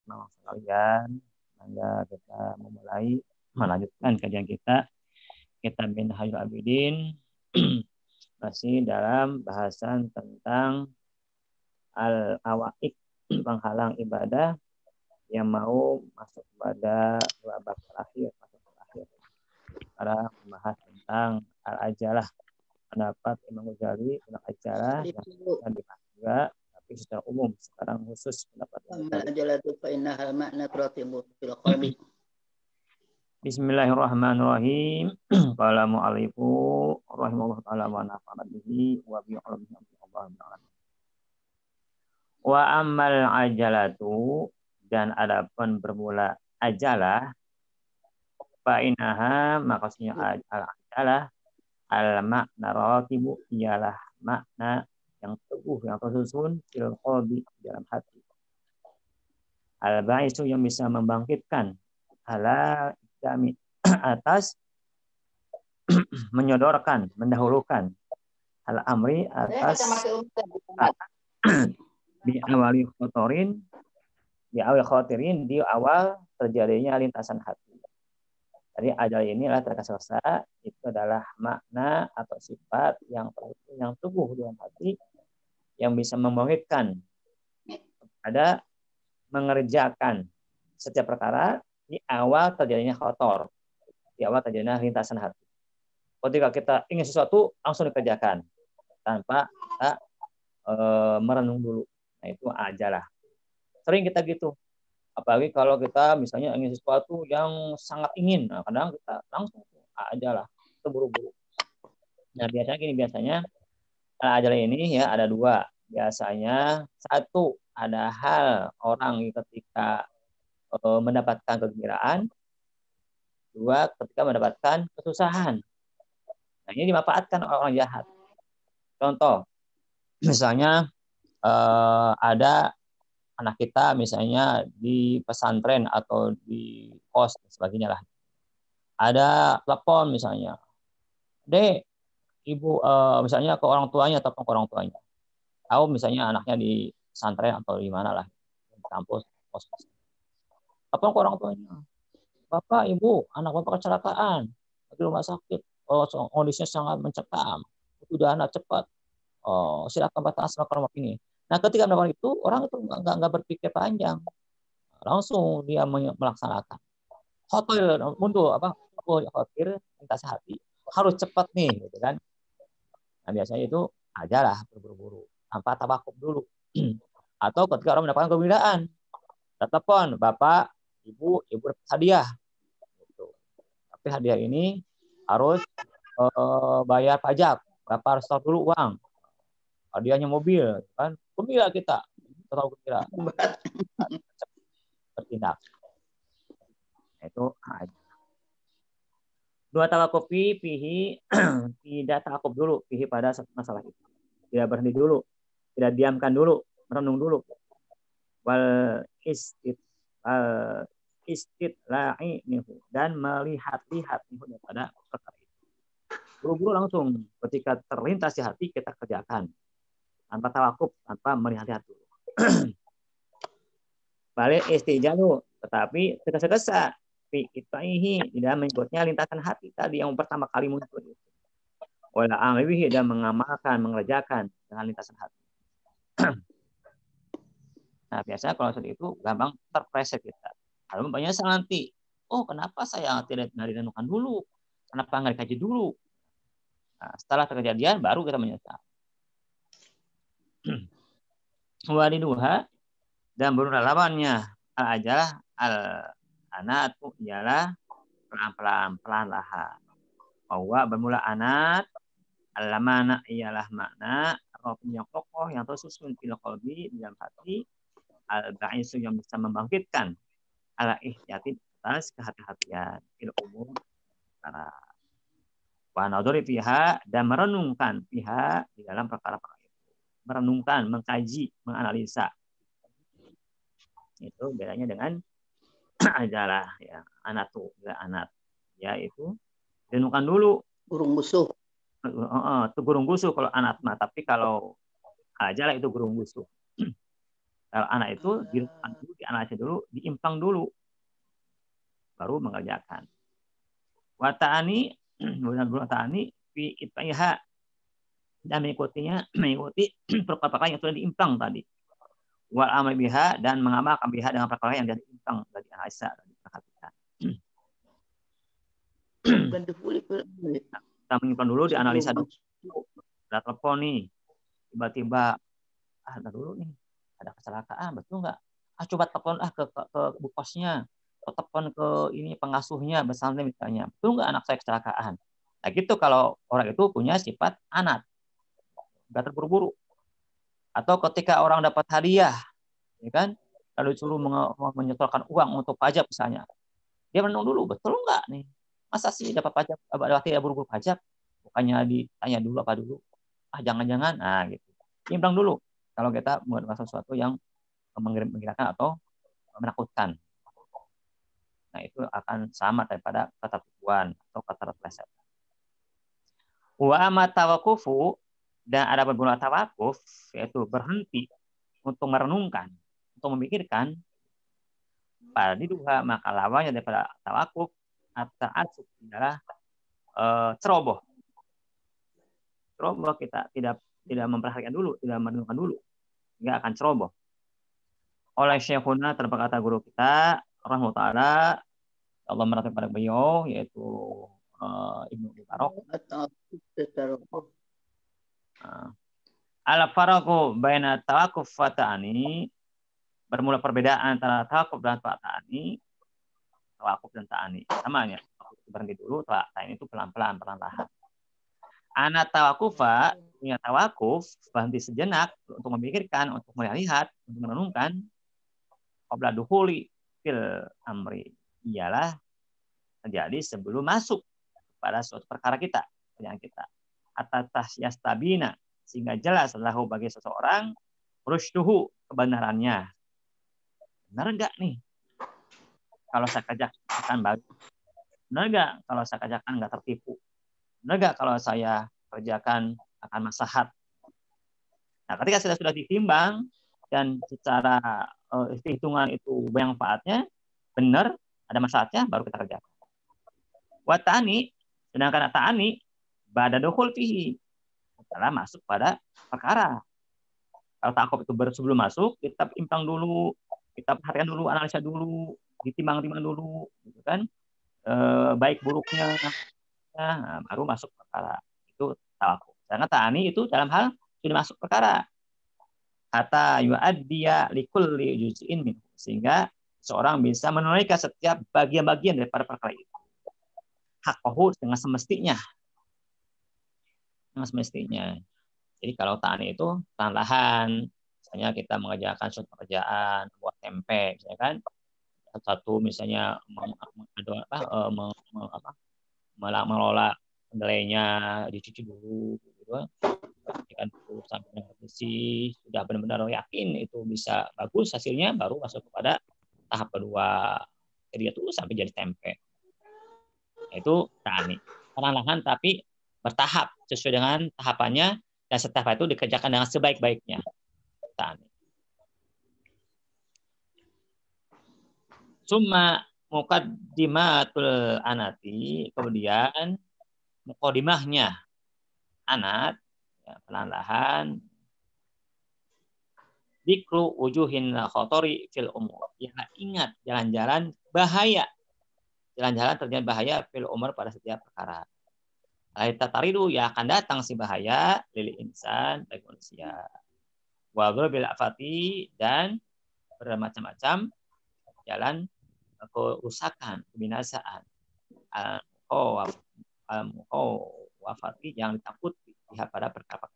Nah, sekalian, maka kita memulai melanjutkan kajian kita Kitab Minhajul Abidin masih dalam bahasan tentang al-awaik, penghalang ibadah yang mau masuk pada babak terakhir, para membahas tentang al-ajalah, pendapat Imam Ghazali tentang ajalah yang akan dibahas juga, tapi secara umum. Sekarang khusus pendapat Imam Ghazali. Bismillahirrahmanirrahim. Qala mu'allifu rahimahullah ta'ala wa nafa'ana bihi wa bi Allah. Wa ammal ajalatu, dan adapun bermula ajalah, fa inaha, maksudnya al-ajalah al-makna ratibu, ialah makna yang teguh, yang tersusun fil qalbi, dalam hati. Al-ba'isu, yang bisa membangkitkan, ala kami atas menyodorkan, mendahulukan, al-amri atas di awal khotorin, di awal terjadinya lintasan hati. Jadi ajal inilah terkasasa, itu adalah makna atau sifat yang teguh dalam hati, yang bisa membangkitkan pada mengerjakan setiap perkara di awal terjadinya khotor, di awal terjadinya lintasan hati. Ketika kita ingin sesuatu, langsung dikerjakan tanpa kita merenung dulu. Nah, itu ajalah. Sering kita gitu. Apalagi kalau kita misalnya ingin sesuatu yang sangat ingin, nah kadang kita langsung ajalah, terburu-buru. Nah, biasanya ajalah ini ya ada dua. Biasanya satu, ada hal orang ketika mendapatkan kegembiraan, dua, ketika mendapatkan kesusahan. Nah, ini dimanfaatkan orang jahat. Contoh, misalnya ada anak kita misalnya di pesantren atau di kos dan sebagainya lah. Ada telepon misalnya, Dek, ibu misalnya ke orang tuanya atau ke orang tuanya. Tahu misalnya anaknya di pesantren atau di mana lah, di kampus, kos. Telepon ke orang tuanya. Bapak, Ibu, anak Bapak kecelakaan di rumah sakit. Kondisinya sangat mencekam. Sudah anak cepat. Silakan batas ke nomor ini. Nah, ketika melakukan itu, orang itu nggak berpikir panjang, langsung dia melaksanakan. Khotir mundur khotir lintas hati, harus cepat nih, gitu kan? Nah, biasanya itu ajalah berburu-buru tanpa tawakuf dulu. Atau ketika orang mendapatkan kegembiraan, telepon Bapak, Ibu hadiah. Gitu. Tapi hadiah ini harus bayar pajak. Bapak harus tahu dulu uang. Hadiahnya mobil, kan? Gembira kita. Tahu gembira. Bertindak. Itu aja. Dua tawakufi pihi, tidak takut dulu pihi pada masalah itu. Tidak berhenti dulu. Tidak diamkan dulu. Merenung dulu. Wal istitla'i nihu, dan melihat-lihat nihu pada perkara itu. Buru-buru langsung ketika terlintas di hati kita kerjakan tanpa tawakuf, tanpa melihat-lihat dulu. Balik istijalu, tetapi tergesa-gesa fi itaihi, tidak mengikutnya lintasan hati tadi yang pertama kali muncul itu. Wala amrihi, dan mengamalkan, mengerjakan dengan lintasan hati. Nah, biasanya kalau seperti itu gampang terpreset kita. Kalau banyak nanti, kenapa saya tidak direnungkan dulu? Kenapa nggak dikaji dulu? Nah, setelah kejadian baru kita menyesal. Waliduha, dan berulang lawannya al-ajalah al-anatu, ialah pelan-pelan laha. Bahwa bermula anat, al-lamana ialah makna, rohnya yang kokoh, yang tersusun fil qalbi, di dalam hati, al-ba'isu, yang bisa membangkitkan, ala ihtiyati, atas kehati-hatian fil umum para wa nadhari fiha, dan merenungkan fiha, di dalam perkara-perkara itu. Merenungkan, mengkaji, menganalisa. Itu bedanya dengan ajalah ya, anatu, anat. Ya, itu renungkan dulu. Gurung gusuh. Itu gurung gusuh kalau anat mah, tapi kalau ajalah itu gurung gusuh. Kalau anak itu dianalisis dulu, diimpang dulu, baru mengerjakan. Wata'ani, bukan ta'ani, fi itaiha, dan mengikuti perkara yang sudah diimpang tadi. Wal amal biha, dan mengamalkan biha dengan perkara yang diimpang dari analisa, dari perhatikan. Kita menyimpang dulu, dianalisa dulu. Ada telepon nih, tiba-tiba ada dulu nih, ada kecelakaan, betul nggak? Coba telepon ke bosnya, telepon ke ini pengasuhnya, misalnya misalnya, betul nggak anak saya kecelakaan? Nah gitu kalau orang itu punya sifat anat, nggak terburu-buru. Atau ketika orang dapat hadiah, ya kan, lalu disuruh menyetorkan uang untuk pajak misalnya, dia menunggu dulu, betul nggak nih? Masa sih dapat pajak, tidak buru-buru pajak? Bukannya ditanya dulu apa dulu? Jangan-jangan, nah gitu. Timbang dulu kalau kita melakukan sesuatu yang menggirakan atau menakutkan. Nah itu akan sama daripada ketertipuan atau keterplesetan. Wa amat tawakufu, dan ada berguna tawakuf, yaitu berhenti untuk merenungkan, untuk memikirkan. Pada duha, maka lawannya daripada tawakuf atau asuk adalah ceroboh. Ceroboh, kita tidak memperhatikan dulu, tidak merenungkan dulu, nggak akan ceroboh. Oleh Syekhuna, terberkata guru kita rahimahullah taala, Allah merahmati kepada beliau, yaitu Ibnu Mubarak. Al-faraqu baina tawakkuf wa ta'ani, bermula perbedaan antara tawakuf dan ta'ani. Tawakuf dan ta'ani samanya, berhenti dulu, ta'ani itu pelan-pelan, perlahan-lahan. Anak tawakufa, punya tawakuf, berhenti sejenak untuk memikirkan, untuk melihat, untuk merenungkan. Qabla dukhuli fil amri, ialah terjadi sebelum masuk pada suatu perkara kita, yang kita. Atas yastabina, sehingga jelas lahu bagi seseorang rusyduhu, kebenarannya. Benar enggak nih? Kalau saya kerjakan bagus. Benar enggak kalau saya kerjakan enggak tertipu? Benar enggak kalau saya kerjakan akan maslahat? Nah, ketika sudah ditimbang dan secara hitungan itu manfaatnya benar, ada maslahatnya, baru kita kerjakan. Wa ta'ani, sedangkan ta'ani ba'da dukhul fihi, setelah masuk pada perkara. Kalau takut itu sebelum masuk, kita impang dulu, kita perhatikan dulu, analisa dulu, ditimbang-timbang dulu, gitu kan? Baik buruknya, nah, baru masuk perkara. Itu tawakuf. Karena ta'ani itu dalam hal sudah masuk perkara. Hatta yu'addiya likulli juz'in min, sehingga seorang bisa menunaikan setiap bagian-bagian daripada perkara itu. Haqqahu, dengan semestinya. Dengan semestinya. Jadi kalau ta'ani itu perlahan, misalnya kita mengerjakan suatu pekerjaan, buat tempe, misalnya kan, satu misalnya mengelola kedelainya, dicuci dulu, gitu kan, kan sampai bersih, sudah benar-benar yakin itu bisa bagus hasilnya, baru masuk kepada tahap kedua. Jadi itu sampai jadi tempe. Itu ta'ani. Perlahan tapi bertahap sesuai dengan tahapannya, dan setelah itu dikerjakan dengan sebaik-baiknya. Ta'ani. Summa muqaddimatul anati, kemudian muqaddimahnya anat, ya, perlahan dikru wujuhin khotori fil umur. Ya, ingat jalan-jalan bahaya. Jalan-jalan terjadi bahaya fil umur pada setiap perkara. Laita taridu, ya akan datang si bahaya lil insan, bagi manusia. Wa bil afati, dan bermacam-macam jalan kerusakan, kebinasaan. Wafati yang ditakuti lihat pada perkara.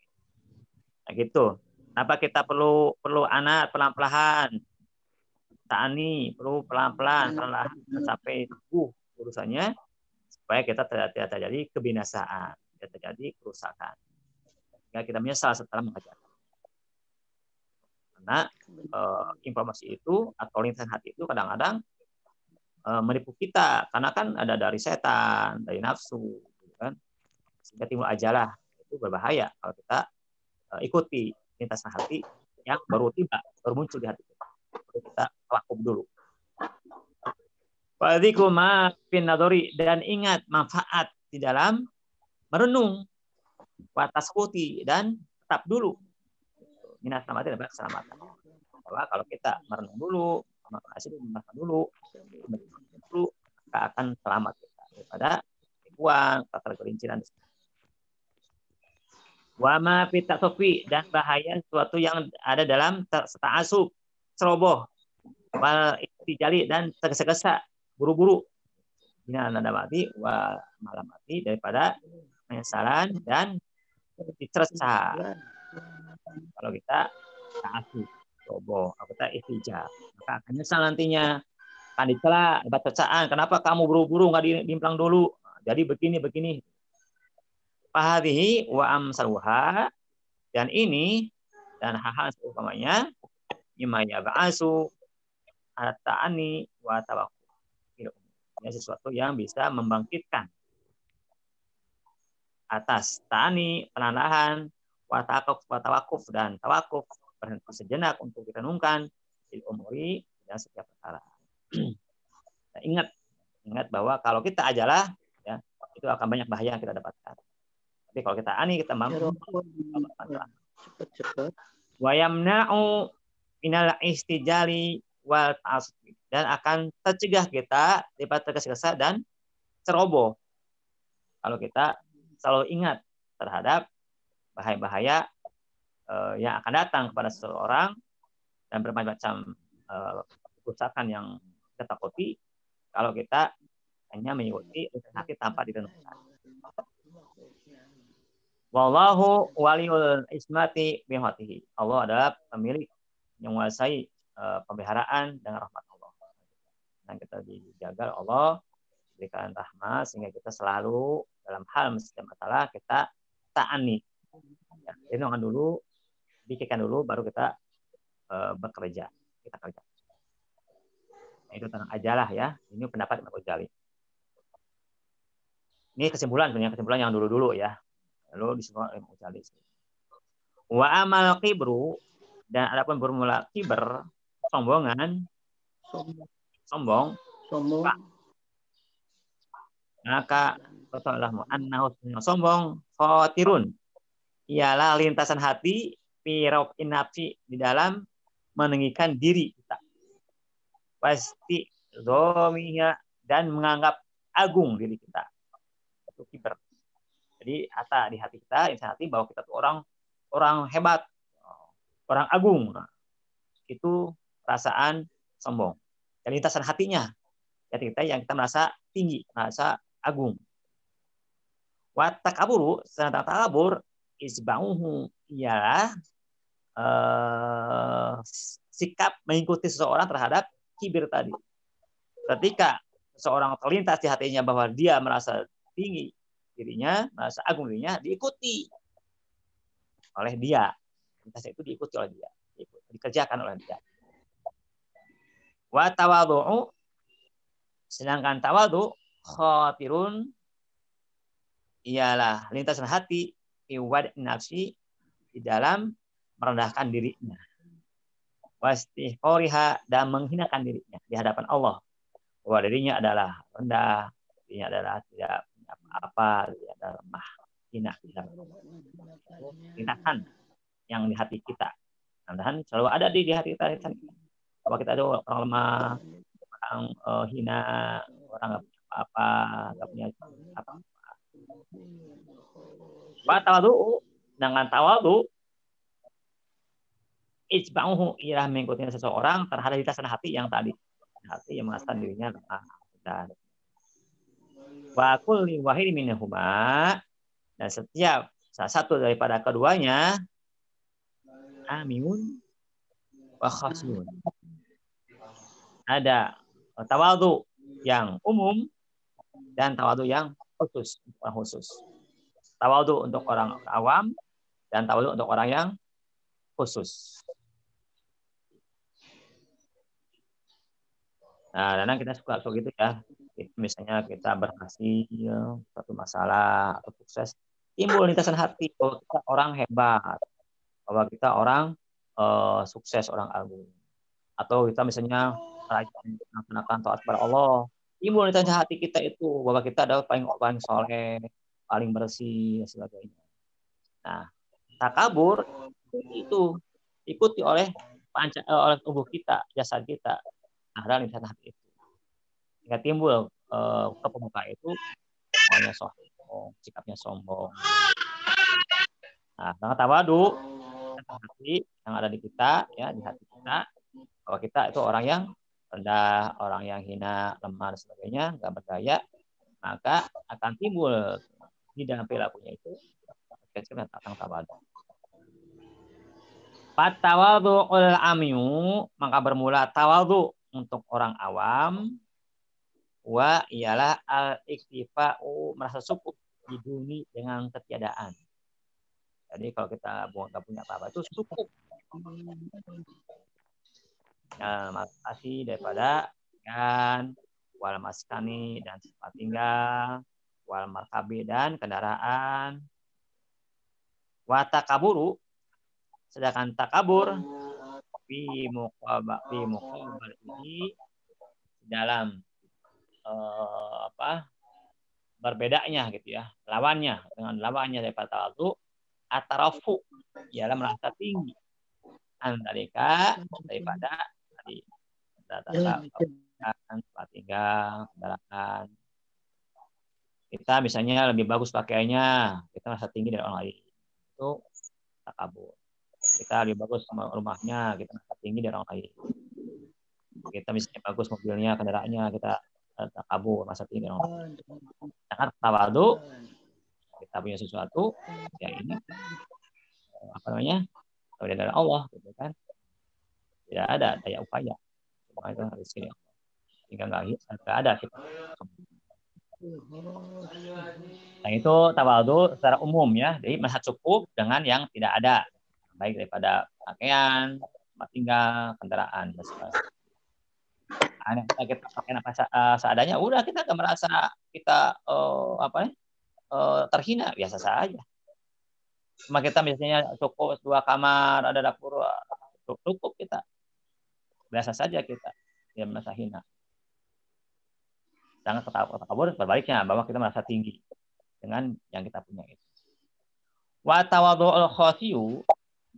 Nah gitu. Kenapa kita perlu anak pelan-pelan? Ta'ani perlu pelan-pelan sampai urusannya, supaya kita tidak terjadi kebinasaan, tidak terjadi kerusakan. Ya, kita menyesal setelah mengerjakan. Karena informasi itu atau lintasan hati itu kadang-kadang menipu kita, karena kan ada dari setan, dari nafsu, gitu kan, sehingga timbul ajalah. Itu berbahaya kalau kita ikuti lintasan hati yang baru muncul di hati kita. Kita wakuf dulu. Fadzikru ma fin nadori, dan ingat manfaat di dalam merenung, wa tasawuti, dan tetap dulu. Minat samati adalah keselamatan. Bahwa kalau kita merenung dulu, makan dulu, maka akan selamat kita daripada uang, kata kelinciran. Wama pita sofi, dan bahaya sesuatu yang ada dalam ta'asub, ceroboh, wal istijali, dan tergesa-gesa, buru-buru. Ini anda mati, wa malam mati, daripada penyesalan dan dicerca. Kalau kita ta'asub, ceroboh, atau kita istijal, maka akan nyesal nantinya. Akan dicela, dapat cercaan. Kenapa kamu buru-buru nggak diimplang dulu? Jadi begini. Fahadhihi wa amsaluha, dan ini dan hal-hal seumpamanya mimma yab'asu at-ta'ani wa tawakkuf. Ini sesuatu yang bisa membangkitkan atas ta'ani, penanahan, wa tawakkuf, dan tawakuf, berhenti sejenak untuk direnungkan di umuri dan setiap perkara. Nah, ingat bahwa kalau kita ajalah, ya, itu akan banyak bahaya yang kita dapatkan. Tapi kalau kita ani, kita mampu. Wa yamna'u minal istijali wal ta'assubi, dan akan tercegah kita daripada tergesa-gesa dan ceroboh. Kalau kita selalu ingat terhadap bahaya-bahaya yang akan datang kepada seseorang dan berbagai macam kerusakan yang kita takuti kalau kita hanya mengikuti sakit tanpa direnungkan. Wallahu waliul ismati bihatihi. Allah adalah pemilik yang menguasai pemeliharaan dengan rahmat Allah. Dan kita dijaga Allah, berikan rahmat sehingga kita selalu dalam hal setiap masalah kita ta'ani. Ya, renungan dulu, pikirkan dulu, baru kita bekerja. Kita kerja. Nah, itu tentang ajalah ya. Ini pendapat Imam Ghazali. Ini kesimpulan yang dulu-dulu ya. Lalu disebut Imam Ghazali. Wa amal kibru, dan adapun bermula kiber, sombongan, sombong, maka katakanlah annahu sombong khatirun, ialah lintasan hati firab inafsi, di dalam meninggikan diri kita, pasti zominya, dan menganggap agung diri kita, itu kiber. Jadi di hati kita, insan hati bahwa kita tuh orang hebat, orang agung. Nah, itu perasaan sombong. Dan lintasan hatinya, jadi kita merasa tinggi, merasa agung. Wa takaburu, sedangkan takabur isba'uhu, ialah sikap mengikuti seseorang terhadap kibir tadi. Ketika seseorang terlintas di hatinya bahwa dia merasa tinggi dirinya, merasa agung dirinya, diikuti oleh dia. Lintas itu diikuti oleh dia, dikerjakan oleh dia. Wa tawadhu'u, sedangkan tawadhu khatirun, ialah lintasan hati iwad nafsi, di dalam merendahkan dirinya, wastihqoriha, dan menghinakan dirinya di hadapan Allah, bahwa dirinya adalah rendah, dirinya adalah tidak punya apa-apa, dia adalah lemah, hina. Hinakan yang di hati kita, dan selalu ada di hati kita, bahwa kita itu orang lemah, orang hina, orang nggak punya apa-apa, nggak punya apa-apa. Wa tawadhu, dengan tawadhu ijba'uhu, ialah mengikuti seseorang terhadap lintasan hati yang tadi, hati yang merasa dirinya lemah. Dan wa kulli wahid minhuma, dan setiap salah satu daripada keduanya aminun wa khasyun, ada tawadhu yang umum dan tawadhu yang khusus. Tawadhu untuk orang awam dan tawadhu untuk orang yang khusus. Nah, kadang kita suka gitu ya. Misalnya kita berhasil satu masalah atau sukses, timbul lintasan hati bahwa kita orang hebat, bahwa kita orang sukses, orang agung. atau kita misalnya melaksanakan taat kepada Allah, timbul di hati kita itu bahwa kita adalah paling soleh, paling bersih dan sebagainya. Nah, takabur itu ikuti oleh oleh tubuh kita, jasad kita, ada di hati itu. Jika timbul ke pemuka itu, semuanya sombong, sikapnya sombong. Nah, dengan tawadu hati yang ada di kita, ya di hati kita, bahwa kita itu orang yang rendah, orang yang hina, lemah dan sebagainya, nggak berdaya, maka akan timbul di dalam perilakunya itu kecil tentang tawadu. Fatawadhu'ul amyu, maka bermula tawadhu untuk orang awam, wa ialah al-iktifa'u, merasa cukup diduni dengan ketiadaan. Jadi kalau kita nggak punya apa-apa itu cukup. Nah, makasih daripada kan wal maskani dan tempat tinggal, wal markabi dan kendaraan. Wa takaburu, sedangkan takabur fi muqabal ini dalam berbedanya gitu ya, lawannya dengan lawannya daripada tawadhu, atarafu, ialah merasa tinggi antarika daripada tadi tempat tinggal, kendaraan. Kita misalnya lebih bagus pakaiannya, kita merasa tinggi dari orang lain, itu takabur. Kita lebih bagus rumahnya, kita merasa tinggi dari orang lain. Kita misalnya bagus mobilnya, kendaraannya, kita takabur, merasa tinggi dari orang lain. Sangat tawadhu, kita punya sesuatu, ya ini apa namanya, dari Allah, gitu kan? Tidak ada daya upaya, cuma itu harus ini. Hingga nggak ada kita. Nah itu tawadhu secara umum ya, jadi merasa cukup dengan yang tidak ada, baik daripada pakaian, tempat tinggal, kendaraan dan sebagainya. Kita pakai apa seadanya, udah kita nggak merasa kita terhina, biasa saja. Cuma kita misalnya cukup 2 kamar, ada dapur, cukup kita, biasa saja kita, dia merasa hina. Jangan takabur berbaliknya, bahwa kita merasa tinggi dengan yang kita punya itu. Wa tawadhu'ul khasyu,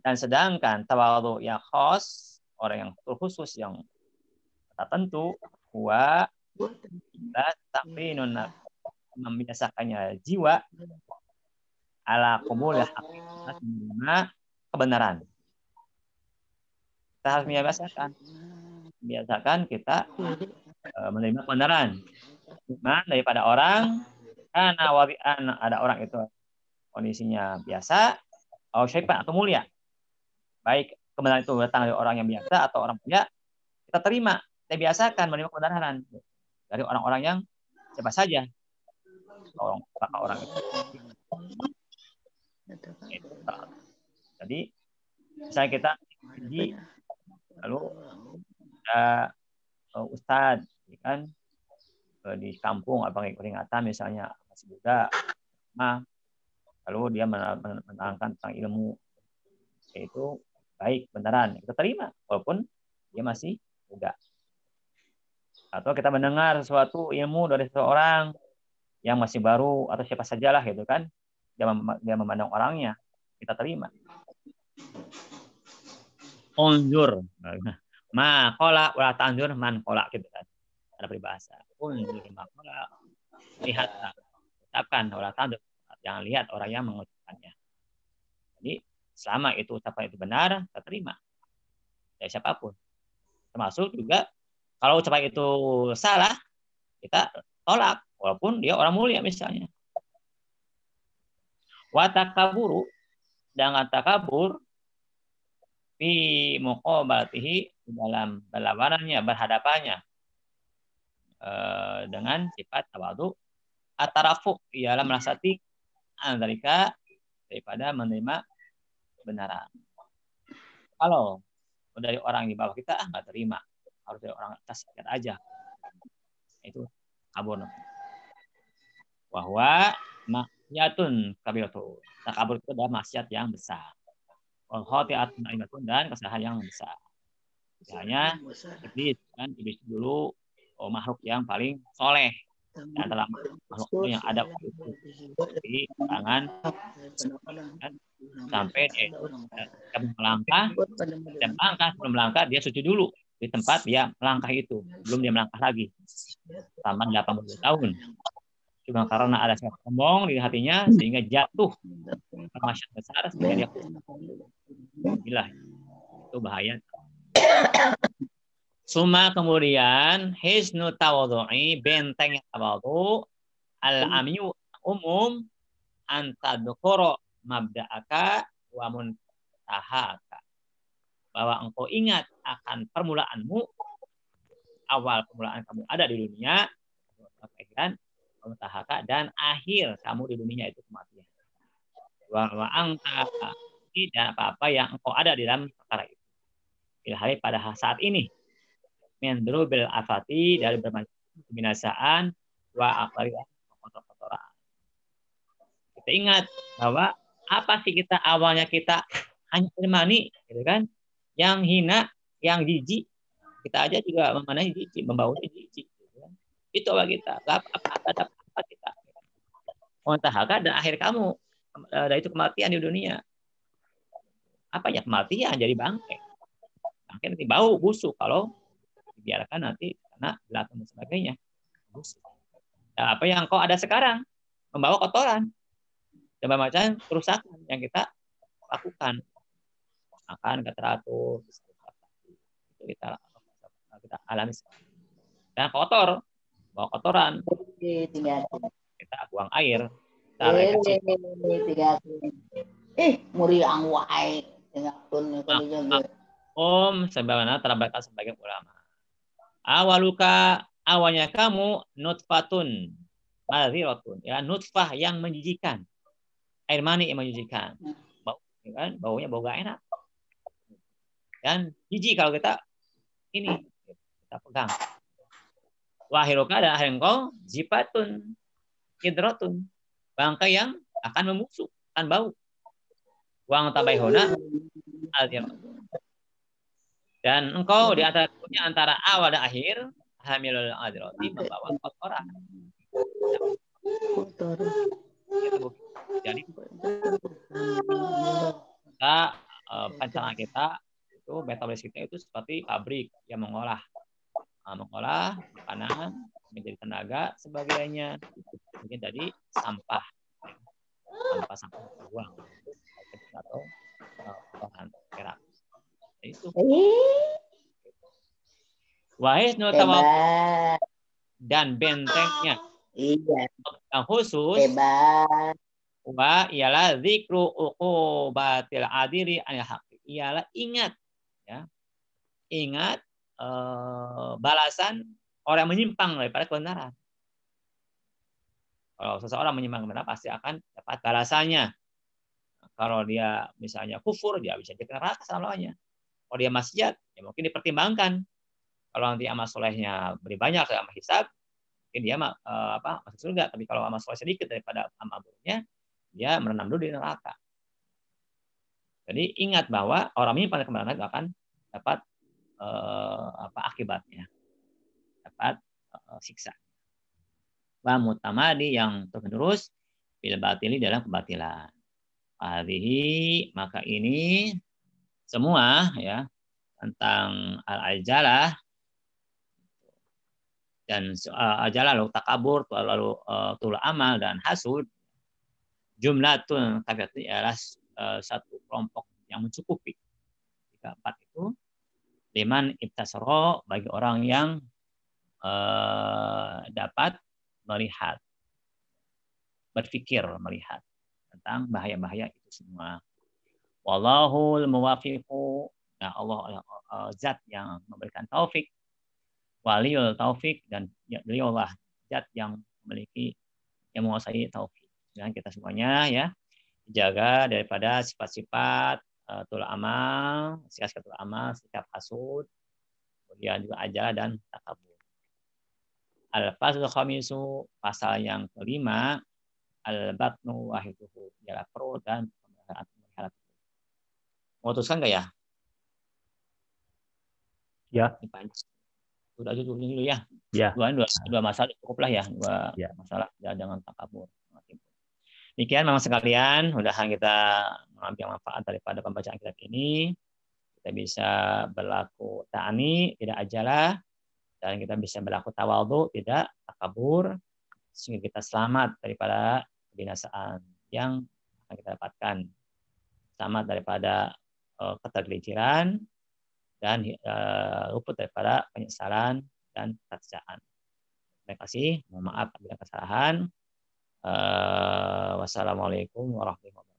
dan sedangkan tawadhu yang khas, orang yang khusus yang tertentu, wa la taqinun, membiasakannya jiwa ala qubul haqiqat, menerima kebenaran. Kita harus membiasakan kita menerima kebenaran. Daripada orang karena wabi'an, ada orang itu kondisinya biasa, atau syaitan atau mulia. Baik kebenaran itu datang dari orang yang biasa atau orang mulia, kita terima, kita biasakan menerima kebenaran dari orang-orang yang siapa saja. Orang itu. Jadi misalnya kita di lalu ustadz kan di kampung apa peringatan misalnya masih muda, lalu dia menerangkan tentang ilmu, yaitu baik beneran kita terima walaupun dia masih muda. Atau kita mendengar sesuatu ilmu dari seseorang yang masih baru atau siapa sajalah gitu kan, dia memandang orangnya, kita terima. Unzur, ma qala wala tanzur man qala, gitu kan, ada peribahasa. Unzur ma qala, lihatlah, ucapkan, wala tanzur, jangan lihat orang yang mengucapkannya. Jadi selama itu ucapan itu benar, kita terima dari siapapun, termasuk juga kalau ucapan itu salah, kita tolak walaupun dia orang mulia misalnya. Wa takaburu, dengan takabur fi muqabalatihi, dalam berlawanannya, berhadapannya dengan sifat tawadhu, atarafu, ialah merasa tinggi antarika daripada menerima kebenaran. Kalau dari orang di bawah kita nggak terima, harus dari orang atas lihat aja, itu kabur. Bahwa maksiatun kabiratu, takabur itu adalah maksiat yang besar. Khoti'atun aimatun, dan kesalahan yang besar. Hanya iblis kan, iblis dulu makhluk yang paling soleh di antara makhluk yang ada waktu itu. Jadi tangan kan, sampai dia melangkah dan sebelum melangkah dia sujud dulu di tempat dia melangkah itu, belum dia melangkah lagi selama 80 tahun. Cuma karena ada sifat sombong di hatinya sehingga jatuh ke masyarakat besar sehingga dia gila. Itu bahaya. Suma kemudian hisnu tawadhu'i, benteng tawadhu, al-amyu umum, antadukoro mabda'aka wa muntahaka. Bahwa engkau ingat akan permulaanmu, awal permulaan kamu ada di dunia, muntahaka, dan akhir kamu di dunia itu kematian. Wa angka tidak apa-apa yang engkau ada di dalam perkara itu. Ilhari pada saat ini. Mendru bil afati, dari berbagai kebinasaan, wa akbari kotor-kotoran. Kita ingat bahwa apa sih kita awalnya kita hanya mani, gitu kan? Yang hina, yang jijik, kita aja juga memanai jijik, membaunya jijik. Gitu kan? Itu awal kita. Gak apa kita. Muntahaka dan akhir kamu, dari itu kematian di dunia. Apa ya kematian? Jadi bangkai. Bangkai nanti bau, busuk kalau dibiarkan nanti karena belakang dan sebagainya. Nah, apa yang kau ada sekarang membawa kotoran, coba macam kerusakan yang kita lakukan, makan gak teratur, itu kita alami dan kotor, bawa kotoran, kita buang air, muriang wae sebagaimana telah berkata sebagian ulama. Awaluka, awalnya kamu nutfatun madhiratun, ya, nutfah yang menjijikan, air mani yang menjijikan, bau, ya kan? Baunya bau gak enak dan jijik kalau kita ini kita pegang. Wahiruka, dan akhir engkau zipatun hidrotun, bangkai yang akan membusuk, akan bau. Wang tabaihona dan engkau di antara awal dan akhir hamilul adrati, membawa kotoran. Jadi kita pencernaan kita itu, metabolis kita itu seperti pabrik yang mengolah makanan menjadi tenaga sebagainya. Mungkin tadi sampah buang atau bahan perak itu. Wahis nutawab dan bentengnya yang khusus wa ialah zikru uqubatil adiri anil haqi, ialah ingat balasan orang menyimpang daripada kebenaran. Kalau seseorang menyimpang kebenaran pasti akan dapat balasannya. Kalau dia misalnya kufur, dia bisa jadi neraka selamanya. Kalau dia maksiat, ya mungkin dipertimbangkan. Kalau nanti amal solehnya lebih banyak dari amal hisab, mungkin dia masuk surga. Tapi kalau amal soleh sedikit daripada amal buruknya, dia merenam dulu di neraka. Jadi ingat bahwa orang menyimpang kebenaran itu akan dapat akibatnya, dapat siksa. Wa mutamadi, yang terus-menerus bil batili, dalam kebatilan. Hadhihi, maka ini semua ya tentang al-ajalah dan ajalah, lalu takabur, lalu tul amal dan hasud, jumlatun kafiyatun, ialah satu kelompok yang mencukupi. 3-4 itu liman ibtasara, bagi orang yang dapat melihat, berpikir, melihat tentang bahaya-bahaya itu semua. Wallahul muwafiqu, nah Allah zat yang memberikan taufik, waliul taufik, dan beliaulah zat yang memiliki, yang menguasai taufik. Dan kita semuanya ya jaga daripada sifat-sifat tul amal, sikap tul amal, sikap hasud, kemudian juga ajalah dan takabur. Al-faslul khamisu, pasal yang kelima, al-batnu wahiduhu, ialah perut dan pemeliharaan. Memutuskan nggak ya? Ya. Udah dulu ya. Ya. Dua masalah cukup lah ya. Dua Ya. masalah ya, jangan takabur. Demikian memang sekalian, mudahan kita mengambil manfaat daripada pembacaan kitab ini. Kita bisa berlaku ta'ani, tidak ajalah, dan kita bisa berlaku tawadhu, tidak takabur, sehingga kita selamat daripada kebinasaan yang akan kita dapatkan. Selamat daripada ketergelinciran dan luput daripada penyesalan dan kekecewaan. Terima kasih. Mohon maaf apabila kesalahan. Wassalamualaikum warahmatullahi wabarakatuh.